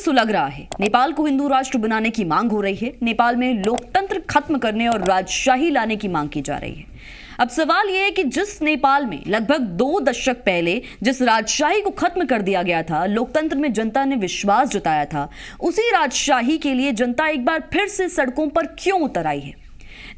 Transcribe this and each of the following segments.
सुलग रहा है। नेपाल को हिंदू राष्ट्र बनाने की मांग हो रही है। नेपाल में लोकतंत्र खत्म करने और राजशाही लाने की मांग की जा रही है। अब सवाल यह है कि जिस नेपाल में लगभग 2 दशक पहले जिस राजशाही को खत्म कर दिया गया था, लोकतंत्र में जनता ने विश्वास जताया था, उसी राजशाही के लिए जनता एक बार फिर से सड़कों पर क्यों उतर आई है?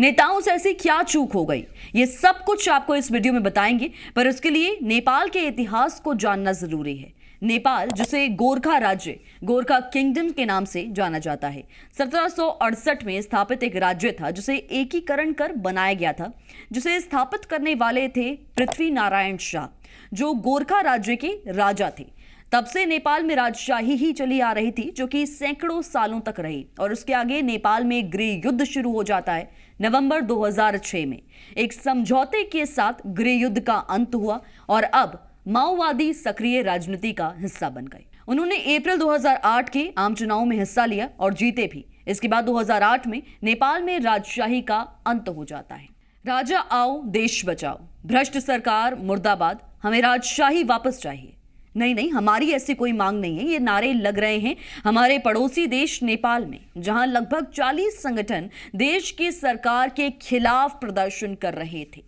नेताओं से ऐसी क्या चूक हो गई? ये सब कुछ आपको इस वीडियो में बताएंगे, पर उसके लिए नेपाल के इतिहास को जानना जरूरी है। नेपाल, जिसे गोरखा राज्य, गोरखा किंगडम के नाम से जाना जाता है, 1768 में स्थापित एक राज्य था जिसे एकीकरण कर बनाया गया था। जिसे स्थापित करने वाले थे पृथ्वी नारायण शाह, जो गोरखा राज्य के राजा थे। तब से नेपाल में राजशाही ही चली आ रही थी, जो कि सैकड़ों सालों तक रही। और उसके आगे नेपाल में गृह युद्ध शुरू हो जाता है। नवंबर 2006 में एक समझौते के साथ गृह युद्ध का अंत हुआ और अब माओवादी सक्रिय राजनीति का हिस्सा बन गए। उन्होंने अप्रैल 2008 के आम चुनाव में हिस्सा लिया और जीते भी। इसके बाद 2008 में नेपाल में राजशाही का अंत हो जाता है। राजा आओ देश बचाओ, भ्रष्ट सरकार मुर्दाबाद, हमें राजशाही वापस चाहिए। नहीं, हमारी ऐसी कोई मांग नहीं है। ये नारे लग रहे हैं हमारे पड़ोसी देश नेपाल में, जहां लगभग 40 संगठन देश की सरकार के खिलाफ प्रदर्शन कर रहे थे।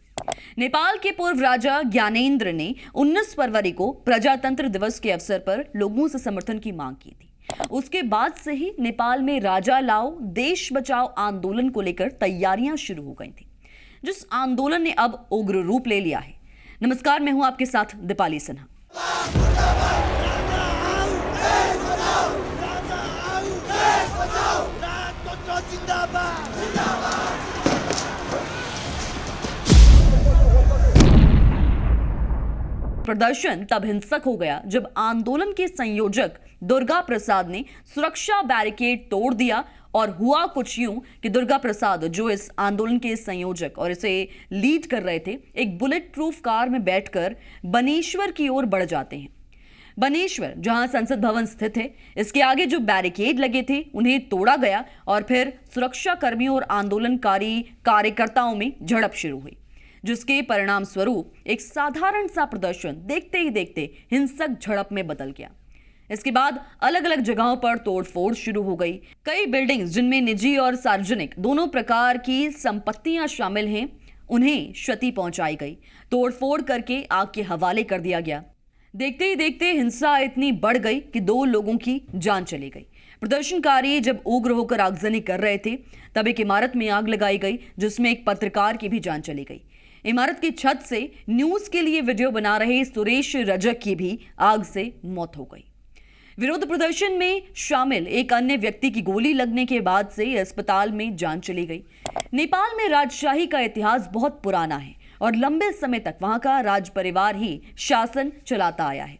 नेपाल के पूर्व राजा ज्ञानेंद्र ने 19 फरवरी को प्रजातंत्र दिवस के अवसर पर लोगों से समर्थन की मांग की थी। उसके बाद से ही नेपाल में राजा लाओ देश बचाओ आंदोलन को लेकर तैयारियां शुरू हो गई थी, जिस आंदोलन ने अब उग्र रूप ले लिया है। नमस्कार, मैं हूं आपके साथ दीपाली सिन्हा। प्रदर्शन तब हिंसक हो गया जब आंदोलन के संयोजक दुर्गा प्रसाद ने सुरक्षा बैरिकेड तोड़ दिया। और हुआ कुछ यूं कि दुर्गा प्रसाद, जो इस आंदोलन के संयोजक और इसे लीड कर रहे थे, एक बुलेट प्रूफ कार में बैठकर बनेश्वर की ओर बढ़ जाते हैं। बनेश्वर, जहां संसद भवन स्थित है, इसके आगे जो बैरिकेड लगे थे उन्हें तोड़ा गया और फिर सुरक्षा कर्मियों और आंदोलनकारी कार्यकर्ताओं में झड़प शुरू हुई, जिसके परिणाम स्वरूप एक साधारण सा प्रदर्शन देखते ही देखते हिंसक झड़प में बदल गया। इसके बाद अलग अलग जगहों पर तोड़फोड़ शुरू हो गई। कई बिल्डिंग्स, जिनमें निजी और सार्वजनिक दोनों प्रकार की संपत्तियां शामिल हैं, उन्हें क्षति पहुंचाई गई। तोड़फोड़ करके आग के हवाले कर दिया गया। देखते ही देखते हिंसा इतनी बढ़ गई कि 2 लोगों की जान चली गई। प्रदर्शनकारी जब उग्र होकर आगजनी कर रहे थे, तब एक इमारत में आग लगाई गई, जिसमें एक पत्रकार की भी जान चली गई। इमारत की छत से न्यूज के लिए वीडियो बना रहे सुरेश रजक की भी आग से मौत हो गई। विरोध प्रदर्शन में शामिल एक अन्य व्यक्ति की गोली लगने के बाद से अस्पताल में जान चली गई। नेपाल में राजशाही का इतिहास बहुत पुराना है और लंबे समय तक वहां का राज परिवार ही शासन चलाता आया है।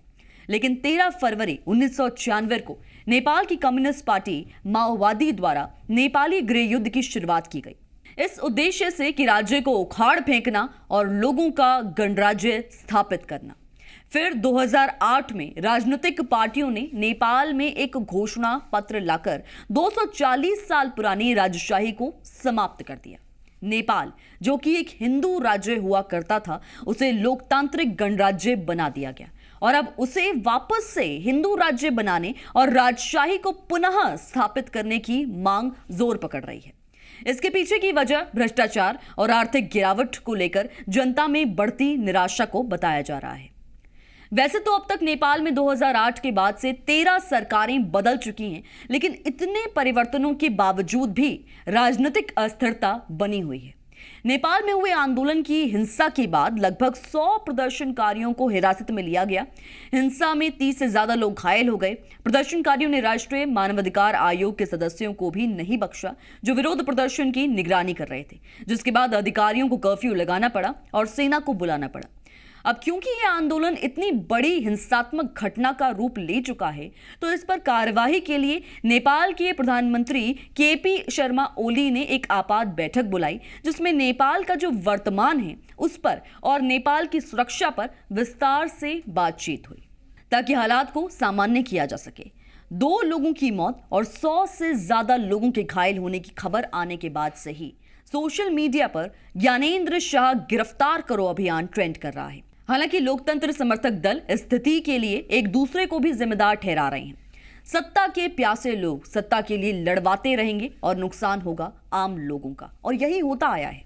लेकिन 13 फरवरी 1996 को नेपाल की कम्युनिस्ट पार्टी माओवादी द्वारा नेपाली गृह युद्ध की शुरुआत की गई, इस उद्देश्य से कि राज्य को उखाड़ फेंकना और लोगों का गणराज्य स्थापित करना। फिर 2008 में राजनीतिक पार्टियों ने नेपाल में एक घोषणा पत्र लाकर 240 साल पुरानी राजशाही को समाप्त कर दिया। नेपाल, जो कि एक हिंदू राज्य हुआ करता था, उसे लोकतांत्रिक गणराज्य बना दिया गया और अब उसे वापस से हिंदू राज्य बनाने और राजशाही को पुनः स्थापित करने की मांग जोर पकड़ रही है। इसके पीछे की वजह भ्रष्टाचार और आर्थिक गिरावट को लेकर जनता में बढ़ती निराशा को बताया जा रहा है। वैसे तो अब तक नेपाल में 2008 के बाद से 13 सरकारें बदल चुकी हैं, लेकिन इतने परिवर्तनों के बावजूद भी राजनीतिक अस्थिरता बनी हुई है। नेपाल में हुए आंदोलन की हिंसा के बाद लगभग 100 प्रदर्शनकारियों को हिरासत में लिया गया। हिंसा में 30 से ज्यादा लोग घायल हो गए। प्रदर्शनकारियों ने राष्ट्रीय मानवाधिकार आयोग के सदस्यों को भी नहीं बख्शा, जो विरोध प्रदर्शन की निगरानी कर रहे थे, जिसके बाद अधिकारियों को कर्फ्यू लगाना पड़ा और सेना को बुलाना पड़ा। अब क्योंकि यह आंदोलन इतनी बड़ी हिंसात्मक घटना का रूप ले चुका है, तो इस पर कार्यवाही के लिए नेपाल के प्रधानमंत्री केपी शर्मा ओली ने एक आपात बैठक बुलाई, जिसमें नेपाल का जो वर्तमान है उस पर और नेपाल की सुरक्षा पर विस्तार से बातचीत हुई, ताकि हालात को सामान्य किया जा सके। 2 लोगों की मौत और 100 से ज्यादा लोगों के घायल होने की खबर आने के बाद से ही सोशल मीडिया पर ज्ञानेंद्र शाह गिरफ्तार करो अभियान ट्रेंड कर रहा है। हालांकि लोकतंत्र समर्थक दल स्थिति के लिए एक दूसरे को भी जिम्मेदार ठहरा रहे हैं। सत्ता के प्यासे लोग सत्ता के लिए लड़वाते रहेंगे और नुकसान होगा आम लोगों का, और यही होता आया है।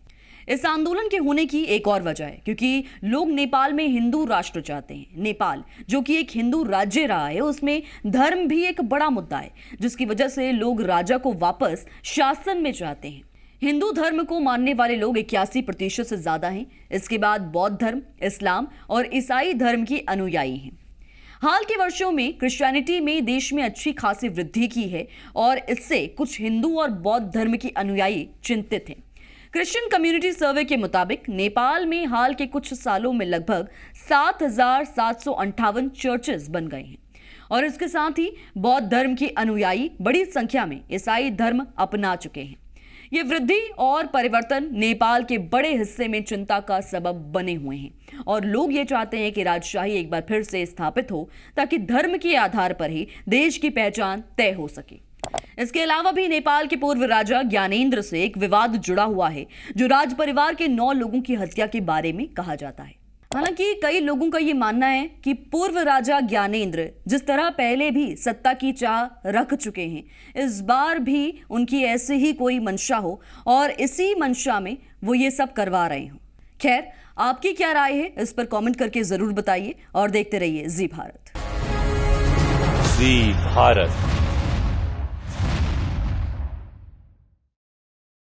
इस आंदोलन के होने की एक और वजह है क्योंकि लोग नेपाल में हिंदू राष्ट्र चाहते हैं। नेपाल जो कि एक हिंदू राज्य रहा है, उसमें धर्म भी एक बड़ा मुद्दा है, जिसकी वजह से लोग राजा को वापस शासन में चाहते हैं। हिंदू धर्म को मानने वाले लोग 81% से ज्यादा हैं। इसके बाद बौद्ध धर्म, इस्लाम और ईसाई धर्म के अनुयायी हैं। हाल के वर्षों में क्रिश्चियनिटी में देश में अच्छी खासी वृद्धि की है और इससे कुछ हिंदू और बौद्ध धर्म के अनुयायी चिंतित हैं। क्रिश्चियन कम्युनिटी सर्वे के मुताबिक नेपाल में हाल के कुछ सालों में लगभग 7,758 चर्चेस बन गए हैं और इसके साथ ही बौद्ध धर्म के अनुयायी बड़ी संख्या में ईसाई धर्म अपना चुके हैं। ये वृद्धि और परिवर्तन नेपाल के बड़े हिस्से में चिंता का सबब बने हुए हैं और लोग ये चाहते हैं कि राजशाही एक बार फिर से स्थापित हो ताकि धर्म के आधार पर ही देश की पहचान तय हो सके। इसके अलावा भी नेपाल के पूर्व राजा ज्ञानेंद्र से एक विवाद जुड़ा हुआ है, जो राज परिवार के 9 लोगों की हत्या के बारे में कहा जाता है। हालांकि कई लोगों का ये मानना है कि पूर्व राजा ज्ञानेंद्र जिस तरह पहले भी सत्ता की चाह रख चुके हैं, इस बार भी उनकी ऐसे ही कोई मंशा हो और इसी मंशा में वो ये सब करवा रहे हों। खैर, आपकी क्या राय है इस पर कमेंट करके जरूर बताइए और देखते रहिए जी भारत। जी भारत।